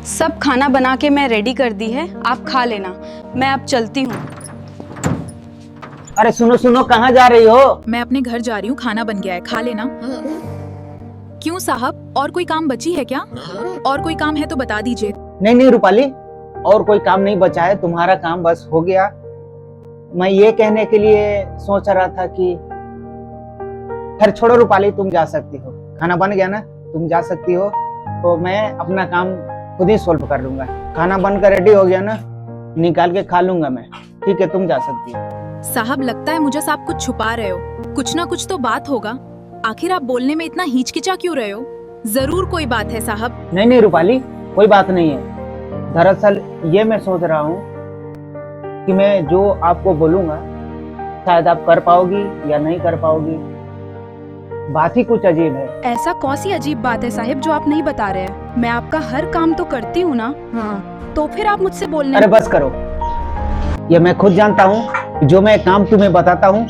सब खाना बना के मैं रेडी कर दी है, आप खा लेना। मैं अब चलती हूँ। अरे सुनो सुनो, कहाँ जा रही हो? मैं अपने घर जा रही हूँ, खाना बन गया है, खा लेना। क्यों साहब, और कोई काम बची है क्या? और कोई काम है तो बता दीजिए। नहीं नहीं रूपाली, और कोई काम नहीं बचा है, तुम्हारा काम बस हो गया। मैं ये कहने के लिए सोच रहा था कि खैर छोड़ो रूपाली, तुम जा सकती हो। खाना बन गया ना, तुम जा सकती हो। तो मैं अपना काम खुद ही सोल्व कर लूंगा। खाना बनकर रेडी हो गया ना, निकाल के खा लूंगा मैं। ठीक है, तुम जा सकती हो। साहब लगता है मुझे आप कुछ छुपा रहे हो। कुछ ना कुछ तो बात होगा। आखिर आप बोलने में इतना हिचकिचा क्यों रहे हो? जरूर कोई बात है साहब। नहीं नहीं रूपाली, कोई बात नहीं है। दरअसल ये मैं सोच रहा हूँ कि मैं जो आपको बोलूंगा शायद आप कर पाओगी या नहीं कर पाओगी। बात ही कुछ अजीब है। ऐसा कौन सी अजीब बात है साहिब जो आप नहीं बता रहे हैं? मैं आपका हर काम तो करती हूँ ना। हाँ, तो फिर आप मुझसे बोलने। अरे बस करो, ये मैं खुद जानता हूँ। जो मैं काम तुम्हें बताता हूँ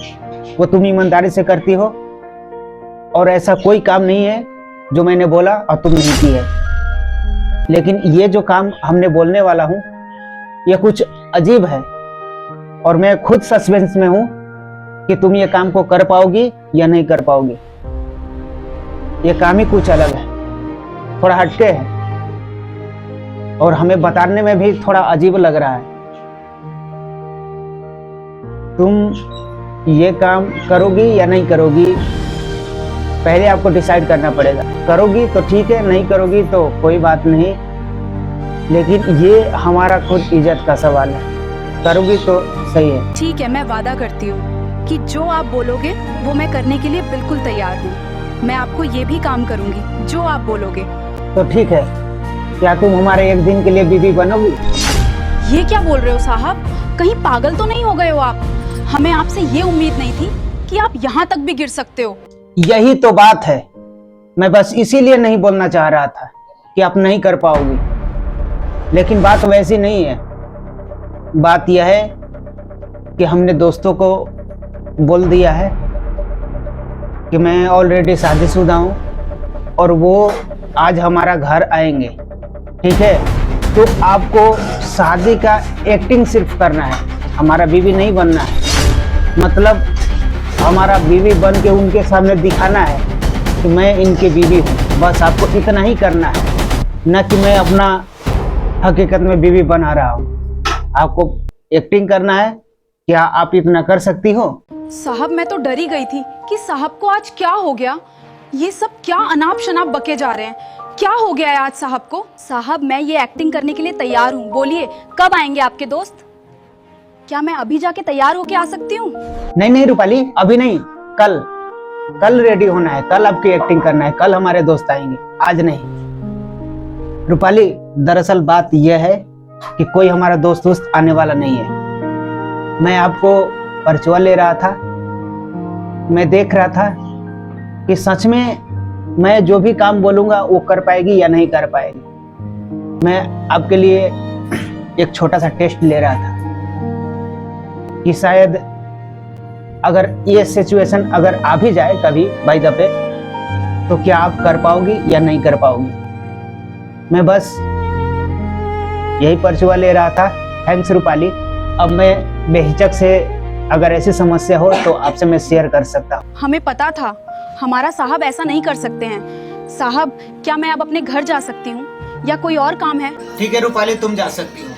वो तुम ईमानदारी से करती हो, और ऐसा कोई काम नहीं है जो मैंने बोला और तुम नहीं की है। लेकिन ये जो काम हमने बोलने वाला हूँ ये कुछ अजीब है, और मैं खुद सस्पेंस में हूँ कि तुम ये काम को कर पाओगी या नहीं कर पाओगी। ये काम ही कुछ अलग है, थोड़ा हटके है, और हमें बताने में भी थोड़ा अजीब लग रहा है। तुम ये काम करोगी या नहीं करोगी, पहले आपको डिसाइड करना पड़ेगा। करोगी तो ठीक है, नहीं करोगी तो कोई बात नहीं, लेकिन ये हमारा खुद इज्जत का सवाल है। करोगी तो सही है। ठीक है, मैं वादा करती हूँ कि जो आप बोलोगे वो मैं करने के लिए बिल्कुल तैयार हूँ। मैं आपको ये भी काम करूँगी जो आप बोलोगे। तो ठीक है, क्या तुम हमारे एक दिन के लिए बीवी बनोगी? ये क्या बोल रहे हो साहब? कहीं पागल तो नहीं हो गए हो आप? हमें आपसे ये उम्मीद नहीं थी कि आप यहाँ तक भी गिर सकते हो। यही तो बात है। मैं बस इसीलिए नहीं बोलना चाह रहा था कि आप नहीं कर पाओगी, लेकिन बात वैसी नहीं है। बात यह है कि हमने दोस्तों को बोल दिया है कि मैं ऑलरेडी शादीशुदा हूँ और वो आज हमारा घर आएंगे। ठीक है, तो आपको शादी का एक्टिंग सिर्फ करना है, हमारा बीवी नहीं बनना है। मतलब हमारा बीवी बन के उनके सामने दिखाना है कि मैं इनकी बीवी हूँ। बस आपको इतना ही करना है, न कि मैं अपना हकीकत में बीवी बना रहा हूँ। आपको एक्टिंग करना है। क्या आप इतना कर सकती हो? साहब मैं तो डर ही गई थी कि साहब को आज क्या हो गया। ये सब क्या अनाप शनाप बके जा रहे हैं? क्या हो गया है आज साहब को? साहब मैं ये एक्टिंग करने के लिए तैयार हूँ। बोलिए कब आएंगे आपके दोस्त? क्या मैं अभी जाके तैयार होके आ सकती हूँ? नहीं नहीं रूपाली, अभी नहीं, कल रेडी होना है। कल आपकी एक्टिंग करना है। कल हमारे दोस्त आएंगे, आज नहीं। रूपाली दरअसल बात यह है कि कोई हमारा दोस्त आने वाला नहीं है। मैं आपको परचुआ ले रहा था। मैं देख रहा था कि सच में मैं जो भी काम बोलूंगा वो कर पाएगी या नहीं कर पाएगी। मैं आपके लिए एक छोटा सा टेस्ट ले रहा था कि शायद अगर ये सिचुएशन अगर आ भी जाए कभी बाय द वे, तो क्या आप कर पाओगी या नहीं कर पाओगी। मैं बस यही परचुआ ले रहा था। थैंक्स रूपाली। अब मैं बेहिचक से अगर ऐसी समस्या हो तो आपसे मैं शेयर कर सकता हूँ। हमें पता था हमारा साहब ऐसा नहीं कर सकते हैं। साहब क्या मैं अब अपने घर जा सकती हूँ या कोई और काम है? ठीक है रूपाली, तुम जा सकती हो।